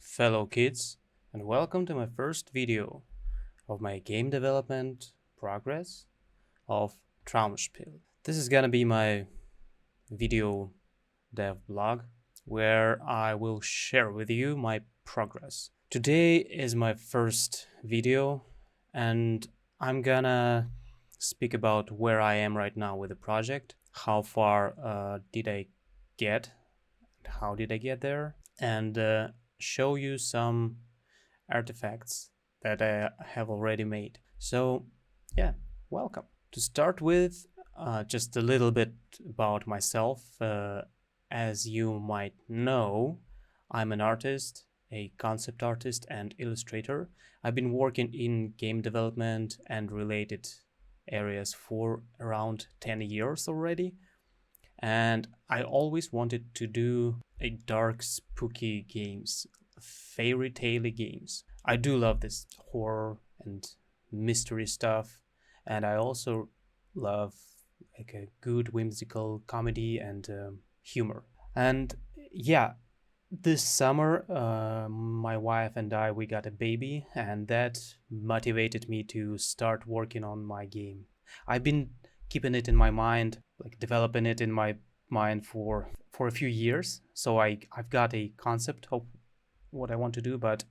fellow kids, and welcome to my first video of my game development progress of TraumDev. This is gonna be my video dev blog where I will share with you my progress. Today is my first video and I'm gonna speak about where I am right now with the project, how far did I get, how did I get there, and show you some artifacts that I have already made. So yeah, welcome. To start with, just a little bit about myself. As you might know, I'm an artist, a concept artist and illustrator. I've been working in game development and related areas for around 10 years already. And I always wanted to do a dark, spooky games, fairy tale games. I do love this horror and mystery stuff, and I also love like a good whimsical comedy and humor. And yeah, this summer, my wife and we got a baby, and that motivated me to start working on my game. I've been keeping it in my mind, like developing it in my mind for a few years. So I've got a concept of what I want to do, but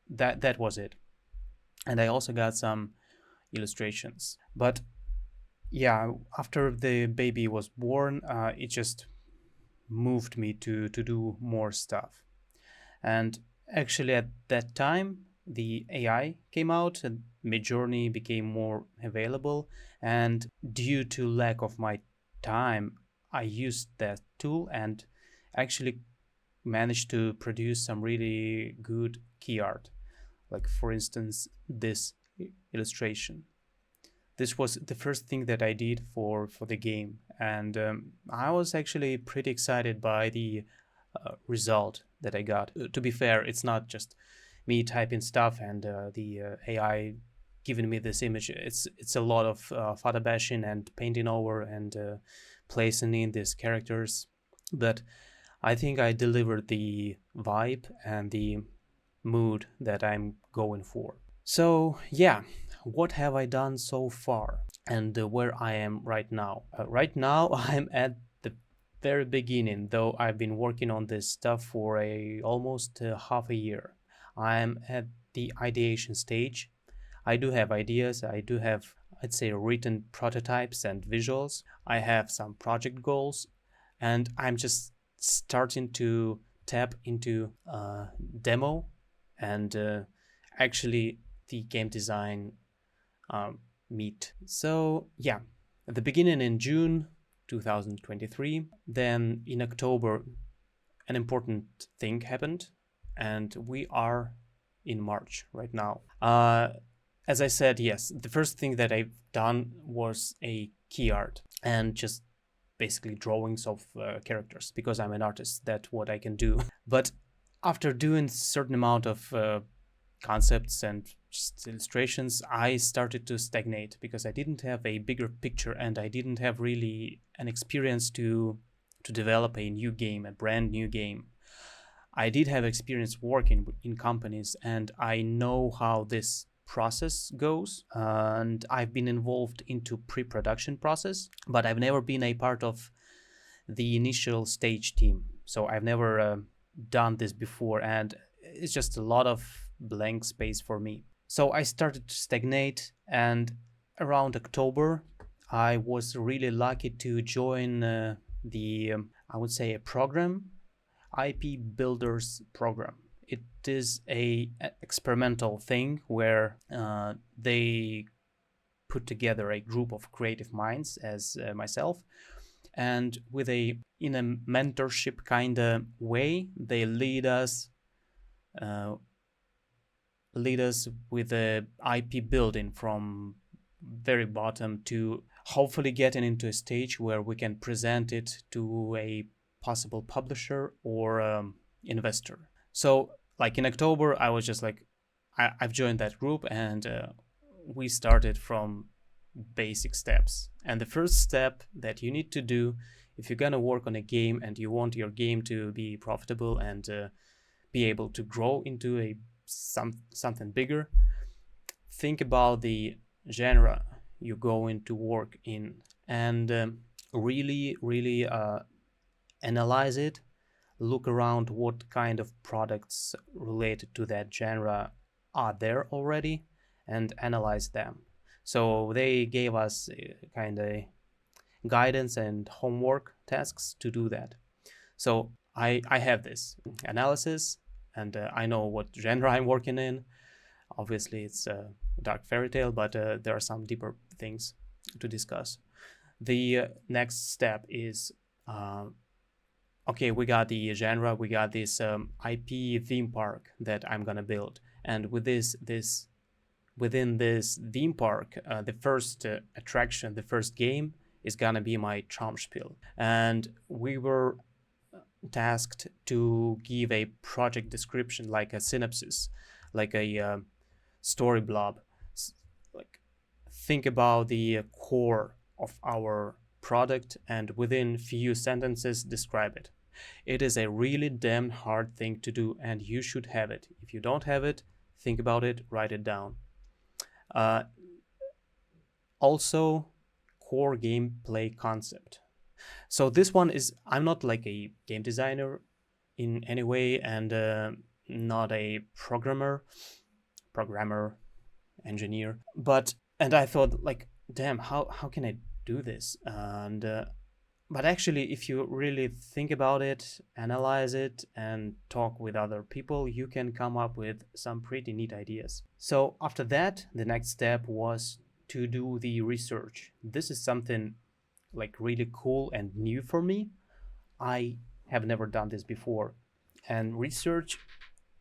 that was it. And I also got some illustrations. But yeah, after the baby was born, it just moved me to do more stuff. And actually at that time, the AI came out and Midjourney became more available, and due to lack of my time, I used that tool and actually managed to produce some really good key art. Like for instance, this illustration. This was the first thing that I did for the game, and I was actually pretty excited by the result that I got. To be fair, it's not just me typing stuff and the AI giving me this image. It's a lot of photo bashing and painting over and placing in these characters, but I think I delivered the vibe and the mood that I'm going for. So yeah, what have I done so far and where I am right now? Right now I'm at the very beginning, though I've been working on this stuff for almost half a year. I'm at the ideation stage. I do have ideas. I do have, I'd say, written prototypes and visuals. I have some project goals, and I'm just starting to tap into demo and actually the game design meet. So yeah, at the beginning in June 2023, then in October, an important thing happened, and we are in March right now. As I said, yes, the first thing that I've done was a key art and just basically drawings of characters, because I'm an artist. That's what I can do. But after doing certain amount of concepts and just illustrations, I started to stagnate because I didn't have a bigger picture and I didn't have really an experience to develop a new game, a brand new game. I did have experience working in companies, and I know how this process goes, and I've been involved into pre-production process, but I've never been a part of the initial stage team. So I've never done this before, and it's just a lot of blank space for me. So I started to stagnate, and around October, I was really lucky to join I would say a program, IP Builders program. It is a experimental thing where they put together a group of creative minds as myself, and in a mentorship kind of way, they lead us with the IP building from very bottom to hopefully getting into a stage where we can present it to a possible publisher or investor. So like in October, I was just like, I've joined that group, and we started from basic steps. And the first step that you need to do if you're gonna work on a game and you want your game to be profitable and be able to grow into something bigger, think about the genre you go into work in, and really analyze it. Look around what kind of products related to that genre are there already, and analyze them. So they gave us kind of guidance and homework tasks to do that. So I have this analysis, and I know what genre I'm working in. Obviously, it's a dark fairy tale, but there are some deeper things to discuss. The next step is okay, we got the genre, we got this IP theme park that I'm gonna build, and with within this theme park, the first attraction, the first game is gonna be my Traumspiel, and we were tasked to give a project description, like a synopsis, like a story blob. Like, think about the core of our product and within few sentences describe it. It is a really damn hard thing to do, and you should have it. If you don't have it, think about it, write it down. Also, core gameplay concept. So this one is, I'm not like a game designer in any way, and not a programmer, engineer, and I thought, like, damn, how can I do this? And but actually, if you really think about it, analyze it, and talk with other people, you can come up with some pretty neat ideas. So after that, the next step was to do the research. This is something like really cool and new for me. I have never done this before. And research,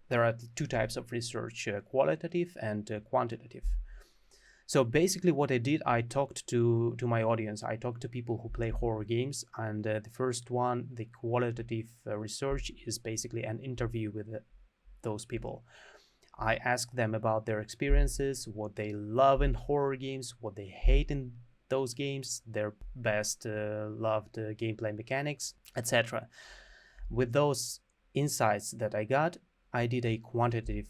there are two types of research, qualitative and quantitative. So basically what I did, I talked to my audience. I talked to people who play horror games, and the first one, the qualitative research, is basically an interview with those people. I asked them about their experiences, what they love in horror games, what they hate in those games, their best loved gameplay mechanics, etc. With those insights that I got, I did a quantitative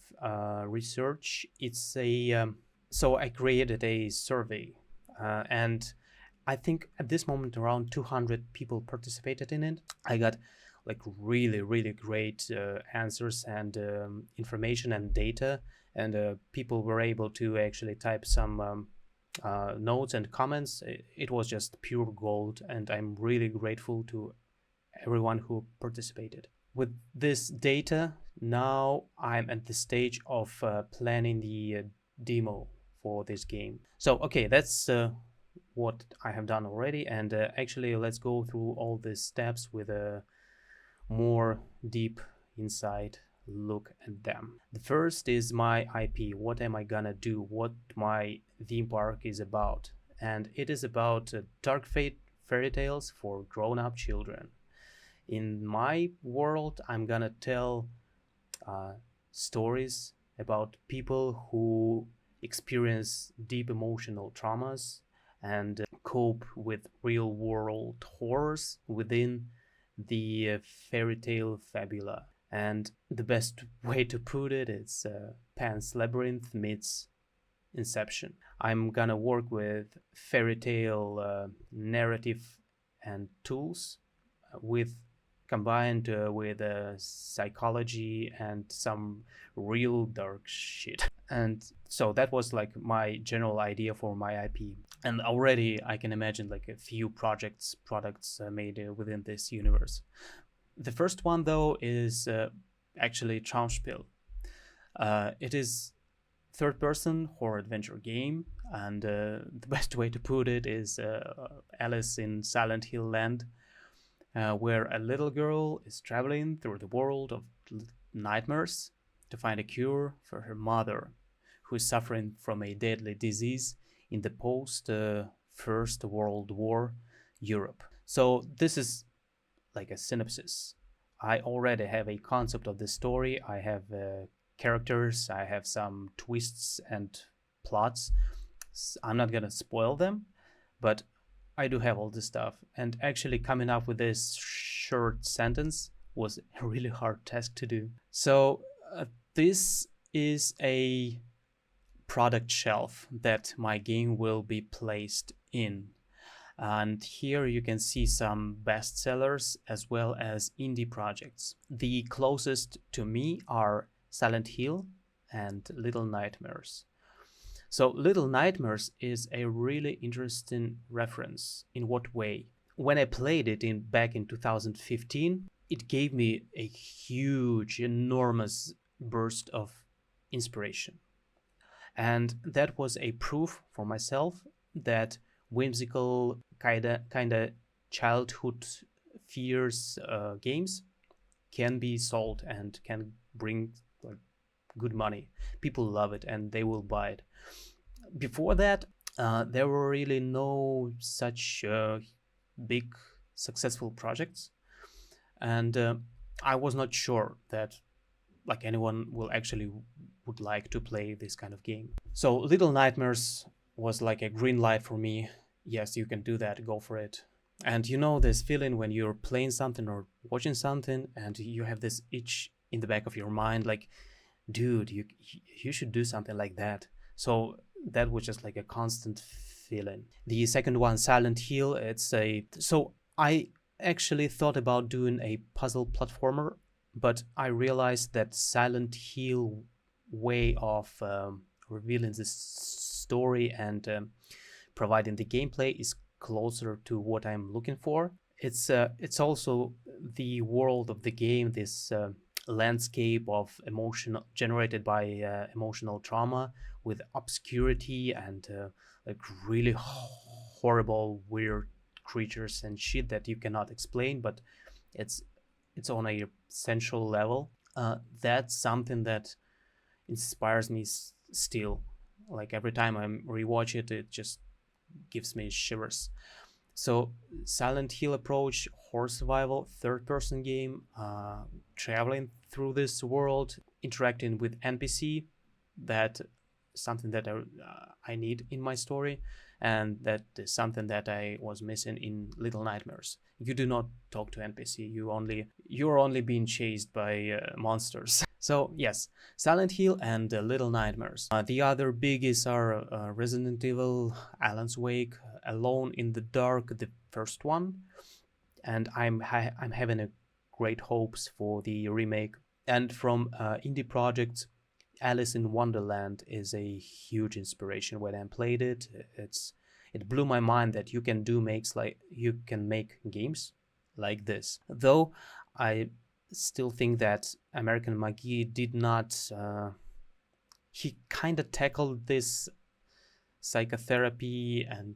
research. It's a so I created a survey, and I think at this moment around 200 people participated in it. I got like really great answers and information and data, and people were able to actually type some notes and comments. It was just pure gold, and I'm really grateful to everyone who participated. With this data, now I'm at the stage of planning the demo for this game. So okay, that's what I have done already, and actually let's go through all the steps with a more deep insight look at them. The first is my IP. What am I gonna do? What my theme park is about? And it is about dark fairy tales for grown-up children. In my world, I'm gonna tell stories about people who experience deep emotional traumas and cope with real world horrors within the fairy tale fabula. And the best way to put it is Pan's Labyrinth meets Inception. I'm gonna work with fairy tale narrative and tools with combined with psychology and some real dark shit. And so that was like my general idea for my IP. And already I can imagine like a few products made within this universe. The first one though is actually Traumspiel. It is third-person horror adventure game, and the best way to put it is Alice in Silent Hill Land, where a little girl is traveling through the world of nightmares to find a cure for her mother, who is suffering from a deadly disease in the post-First World War Europe. So this is like a synopsis. I already have a concept of the story. I have characters, I have some twists and plots. I'm not gonna spoil them, but I do have all this stuff. And actually coming up with this short sentence was a really hard task to do. So this is a product shelf that my game will be placed in. And here you can see some bestsellers as well as indie projects. The closest to me are Silent Hill and Little Nightmares. So Little Nightmares is a really interesting reference. In what way? When I played it back in 2015, it gave me a huge, enormous burst of inspiration. And that was a proof for myself that whimsical kinda childhood fears games can be sold and can bring like good money. People love it and they will buy it. Before that, there were really no such big successful projects, and I was not sure that like anyone will actually would like to play this kind of game. So Little Nightmares was like a green light for me. Yes, you can do that, go for it. And you know this feeling when you're playing something or watching something and you have this itch in the back of your mind like, dude, you should do something like that. So that was just like a constant feeling. The second one, Silent Hill, so I actually thought about doing a puzzle platformer, but I realized that Silent Hill way of revealing the story and providing the gameplay is closer to what I'm looking for. It's also the world of the game, this landscape of emotional generated by emotional trauma with obscurity and like really horrible, weird creatures and shit that you cannot explain, but it's on a central level. That's something that inspires me still. Like every time I rewatch it, it just gives me shivers. So Silent Hill approach, horror survival, third-person game, traveling through this world, interacting with NPC, that something that I need in my story, and that is something that I was missing in Little Nightmares. You do not talk to NPC. You're only being chased by monsters. So yes, Silent Hill and Little Nightmares. The other biggies are Resident Evil, Alan's Wake, Alone in the Dark, the first one, and I'm having a great hopes for the remake. And from indie projects, Alice in Wonderland is a huge inspiration. When I played it, it blew my mind that you can make games like this. Though I still think that American McGee did not. He kind of tackled this psychotherapy and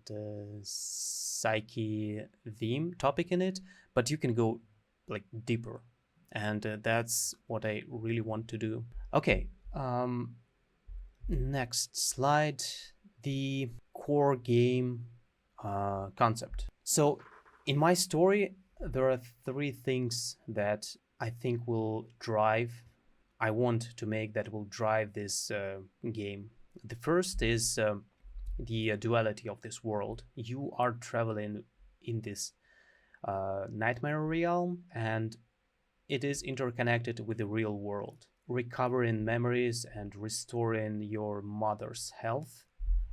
psyche theme topic in it, but you can go like deeper, and that's what I really want to do. Okay. Next slide, the core game concept. So in my story, there are three things that I think I want to make that will drive this game. The first is the duality of this world. You are traveling in this nightmare realm, and it is interconnected with the real world. Recovering memories and restoring your mother's health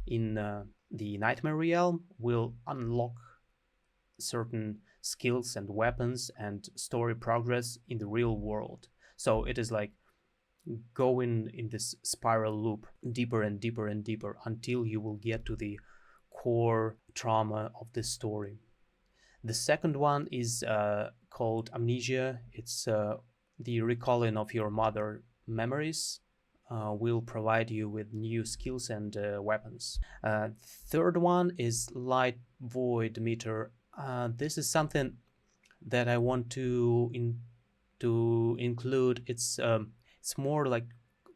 in the nightmare realm will unlock certain skills and weapons and story progress in the real world. So it is like going in this spiral loop deeper and deeper and deeper until you will get to the core trauma of the story. The second one is called Amnesia. It's the recalling of your mother memories will provide you with new skills and weapons. Third one is Light Void Meter. This is something that I want to include. It's more like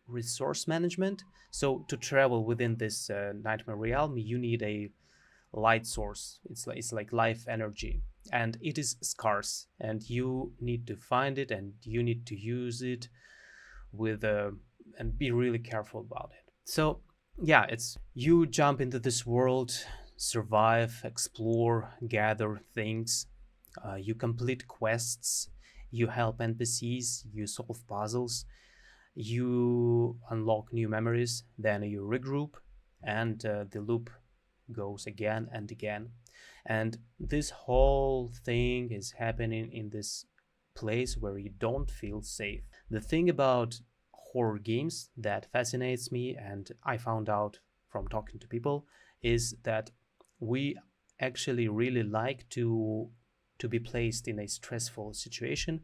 resource management. So to travel within this nightmare realm, you need a light source. It's like life energy, and it is scarce, and you need to find it and you need to use it with and be really careful about it. So yeah, it's you jump into this world, survive, explore, gather things, you complete quests, You help NPCs, you solve puzzles, you unlock new memories, then you regroup, and the loop goes again and again. And this whole thing is happening in this place where you don't feel safe. The thing about horror games that fascinates me, and I found out from talking to people, is that we actually really like to be placed in a stressful situation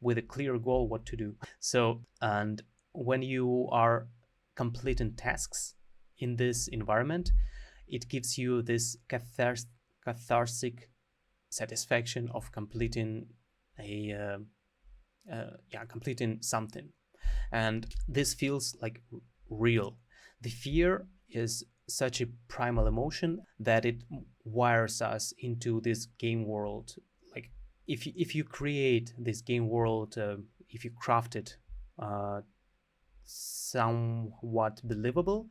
with a clear goal what to do. So, and when you are completing tasks in this environment, it gives you this cathartic satisfaction of completing a completing something, and this feels like real. The fear is such a primal emotion that it wires us into this game world. Like if you create this game world, if you craft it somewhat believable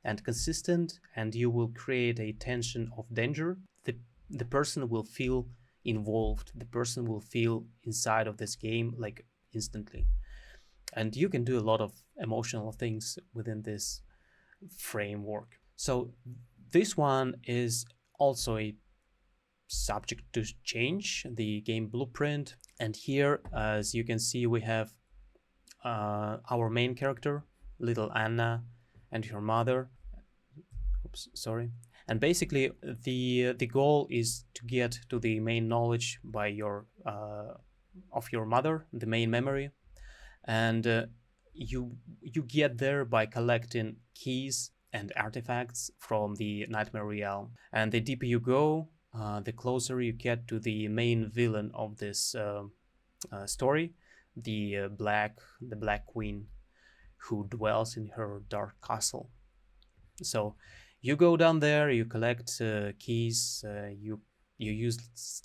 and consistent, and you will create a tension of danger, the person will feel involved, the person will feel inside of this game like instantly. And you can do a lot of emotional things within this framework. So this one is also a subject to change, the game blueprint. And here, as you can see, we have our main character, little Anna, and her mother. Oops, sorry. And basically, the goal is to get to the main knowledge by your of your mother, the main memory, and you get there by collecting keys and artifacts from the Nightmare Realm. And the deeper you go, the closer you get to the main villain of this story, the Black Queen, who dwells in her dark castle. So you go down there, you collect keys, you use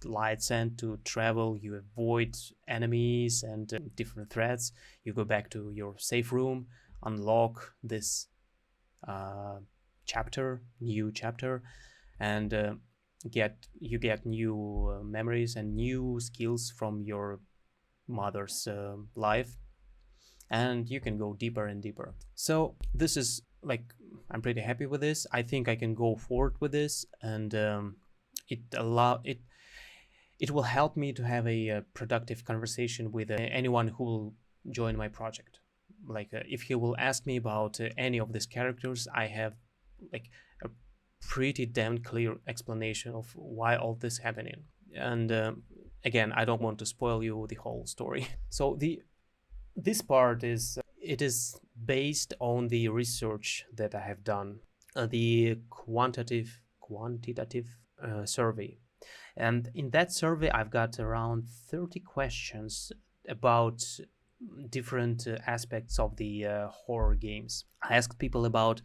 light sand to travel, you avoid enemies and different threats. You go back to your safe room, unlock this new chapter, and you get new memories and new skills from your mother's life, and you can go deeper and deeper. So this is like, I'm pretty happy with this. I think I can go forward with this, and it will help me to have a productive conversation with anyone who will join my project. Like if he will ask me about any of these characters, I have like a pretty damn clear explanation of why all this happening. And again, I don't want to spoil you the whole story. So this part is it is based on the research that I have done, the quantitative survey. And in that survey, I've got around 30 questions about different aspects of the horror games. I asked people about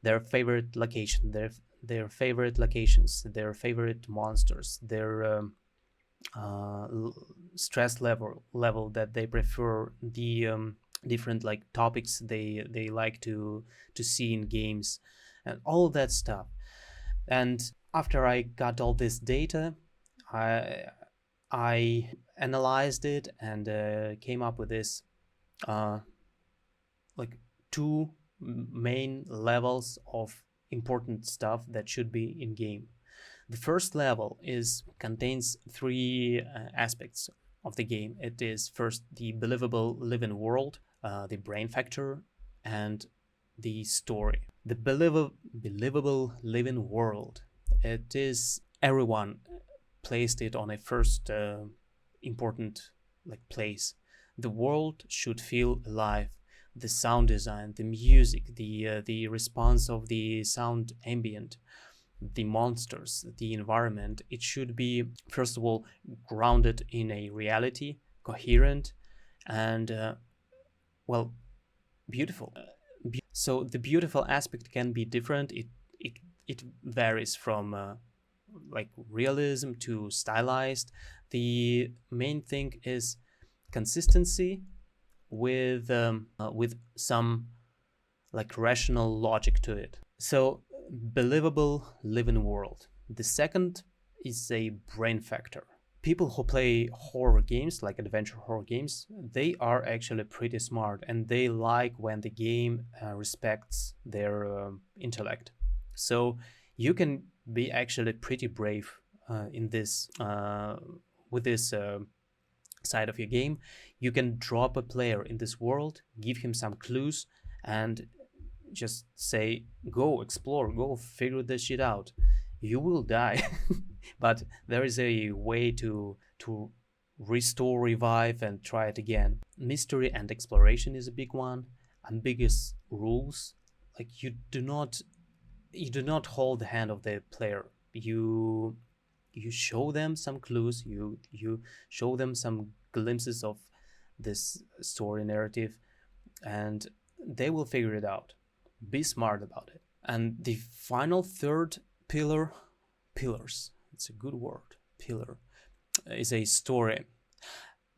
their favorite location, their favorite locations, their favorite monsters, their stress level that they prefer, the different like topics they like to see in games, and all that stuff. And after I got all this data, I analyzed it and came up with this like two main levels of important stuff that should be in game. The first level contains three aspects of the game. It is first the believable living world, the brain factor, and the story. The believable living world. It is everyone placed it on a first important like place. The world should feel alive. The sound design, the music, the response of the sound ambient, the monsters, the environment, it should be first of all grounded in a reality, coherent, and well, beautiful. So the beautiful aspect can be different. It varies from like realism to stylized. The main thing is consistency with some like rational logic to it. So believable living world. The second is a brain factor. people who play horror games, like adventure horror games, they are actually pretty smart, and they like when the game respects their intellect. So you can be actually pretty brave in this with this side of your game. You can drop a player in this world, give him some clues, and just say, go explore, go figure this shit out. You will die, but there is a way to restore, revive, and try it again. Mystery and exploration is a big one. Ambiguous rules, like you do not hold the hand of the player. You show them some clues, you show them some glimpses of this story narrative, and they will figure it out. Be smart about it. And the final third pillars, it's a good word, pillar, is a story.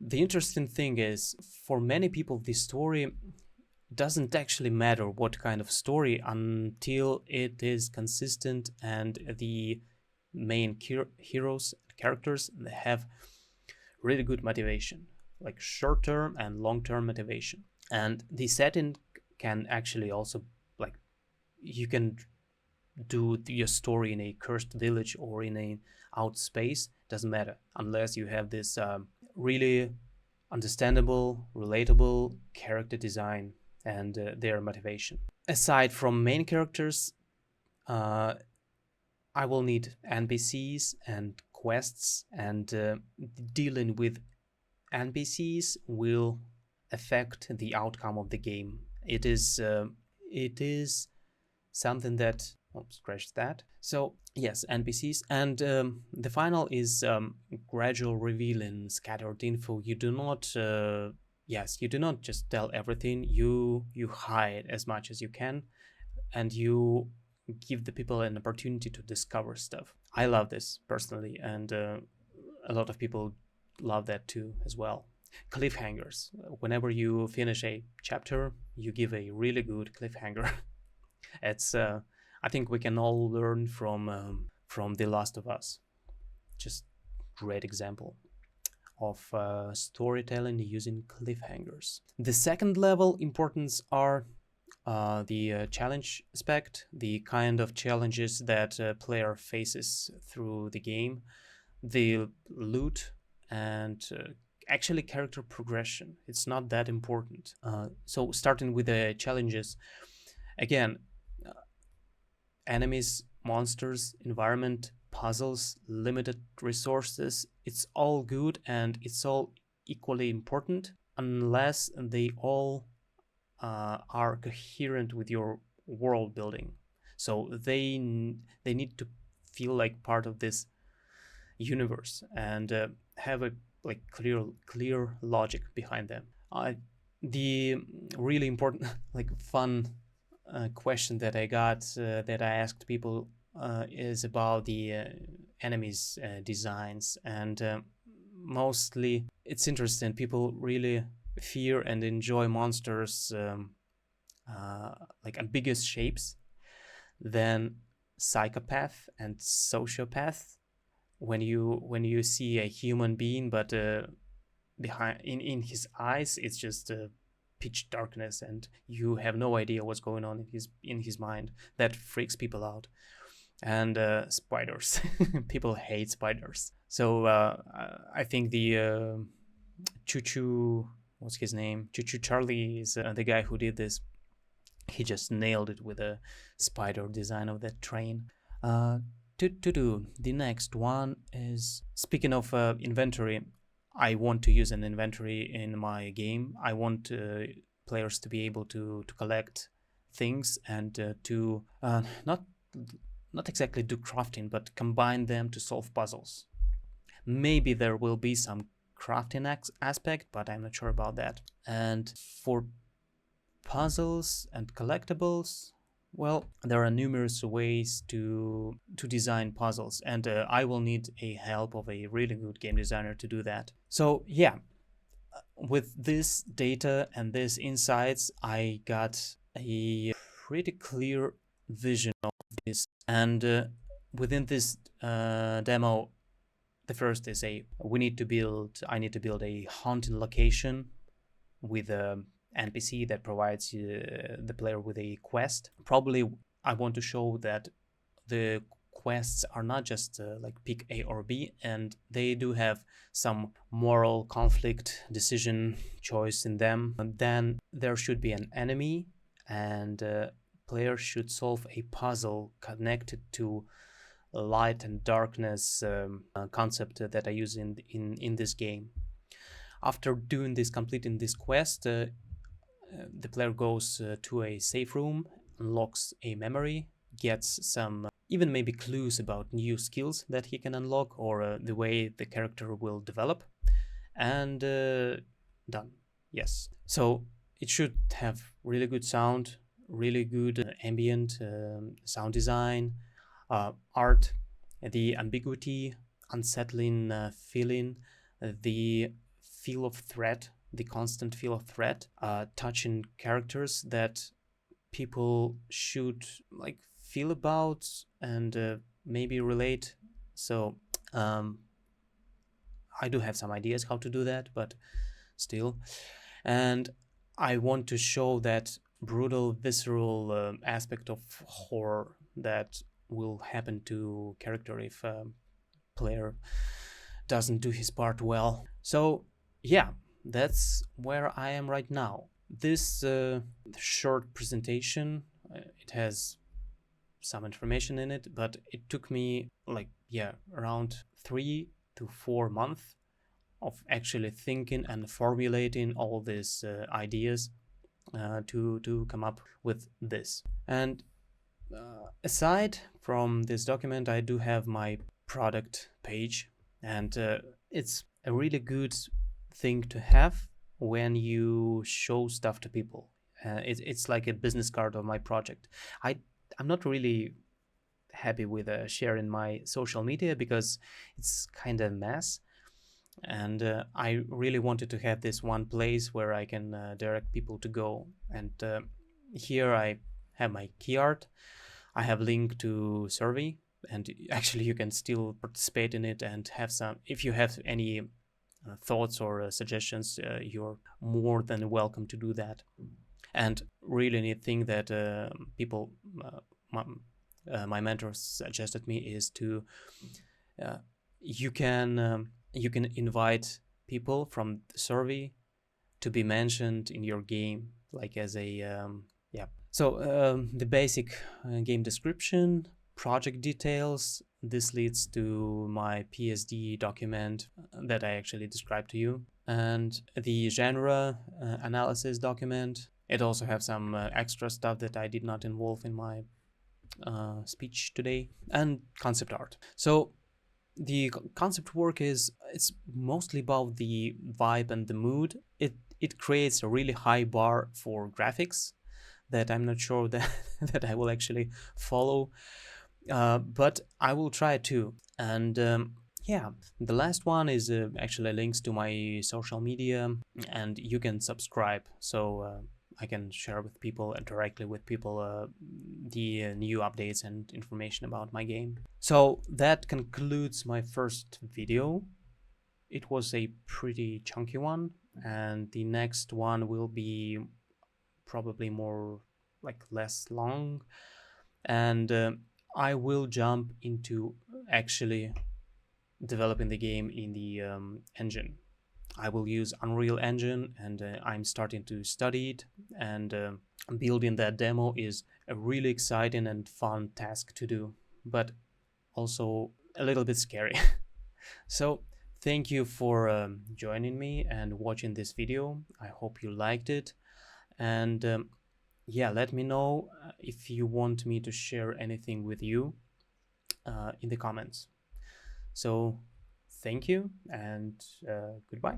The interesting thing is, for many people, the story doesn't actually matter what kind of story until it is consistent and the main characters, they have really good motivation, like short-term and long-term motivation. And the setting can actually also, like, you can do your story in a cursed village or in a out space, doesn't matter, unless you have this really understandable, relatable character design and their motivation. Aside from main characters, I will need NPCs and quests, and dealing with NPCs will affect the outcome of the game. It is something that, scratch that. So yes, NPCs, and the final is gradual revealing scattered info. You do not you do not just tell everything. You hide as much as you can, and you give the people an opportunity to discover stuff. I love this personally, and a lot of people love that too as well. Cliffhangers. Whenever you finish a chapter, you give a really good cliffhanger. It's I think we can all learn from The Last of Us. Just great example of storytelling using cliffhangers. The second level importance are the challenge aspect, the kind of challenges that a player faces through the game, the loot, and actually character progression. It's not that important. So starting with the challenges, again, enemies, monsters, environment, puzzles, limited resources, it's all good and it's all equally important unless they all are coherent with your world building. So they need to feel like part of this universe and have a like clear logic behind them. The really important like fun question that I got that I asked people is about the enemies designs, and mostly it's interesting. People really fear and enjoy monsters like ambiguous shapes than psychopath and sociopath. When you see a human being, but behind in his eyes it's just pitch darkness, and you have no idea what's going on in his mind. That freaks people out. And spiders, people hate spiders. So I think the Choo what's his name? Choo Charlie is the guy who did this. He just nailed it with a spider design of that train. The next one is, speaking of inventory, I want to use an inventory in my game. I want players to be able to collect things and to not exactly do crafting, but combine them to solve puzzles. Maybe there will be some crafting aspect, but I'm not sure about that. And for puzzles and collectibles, well, there are numerous ways to design puzzles, and I will need a help of a really good game designer to do that. So yeah, with this data and these insights, I got a pretty clear vision of this. And within this demo, The first is I need to build a haunted location with a NPC that provides the player with a quest. Probably I want to show that the quests are not just like pick A or B, and they do have some moral conflict, decision, choice in them. And then there should be an enemy, and players should solve a puzzle connected to light and darkness concept that I use in this game. After completing this quest, the player goes to a safe room, unlocks a memory, gets some even maybe clues about new skills that he can unlock, or the way the character will develop, and done. Yes. So it should have really good sound, really good ambient sound design, art, the ambiguity, unsettling feeling, the feel of threat, the constant feel of threat, touching characters that people should like feel about and maybe relate. So I do have some ideas how to do that, but still. And I want to show that brutal, visceral aspect of horror that will happen to character if player doesn't do his part well. So yeah, that's where I am right now. This short presentation, it has some information in it, but it took me like, yeah, around 3 to 4 months of actually thinking and formulating all these ideas to come up with this. And aside from this document, I do have my product page, and it's a really good thing to have when you show stuff to people. It's like a business card of my project. I'm not really happy with sharing my social media because it's kind of a mess, and I really wanted to have this one place where I can direct people to go. And here I have my key art. I have link to survey, and actually you can still participate in it and have some, if you have any thoughts or suggestions, you're more than welcome to do that. And really neat thing that people, my mentors suggested me is to you can invite people from the survey to be mentioned in your game, like as a yeah. So the basic game description, project details. This leads to my PSD document that I actually described to you, and the genre analysis document. It also has some extra stuff that I did not involve in my speech today, and concept art. So the concept work it's mostly about the vibe and the mood. It creates a really high bar for graphics that I'm not sure that that I will actually follow, but I will try to. And yeah, the last one is actually links to my social media, and you can subscribe, so I can share with people directly with people the new updates and information about my game. So that concludes my first video. It was a pretty chunky one, and the next one will be probably more like less long, and I will jump into actually developing the game in the engine. I will use Unreal Engine, and I'm starting to study it, and building that demo is a really exciting and fun task to do, but also a little bit scary. So thank you for joining me and watching this video. I hope you liked it, and yeah, let me know if you want me to share anything with you in the comments. So thank you, and goodbye.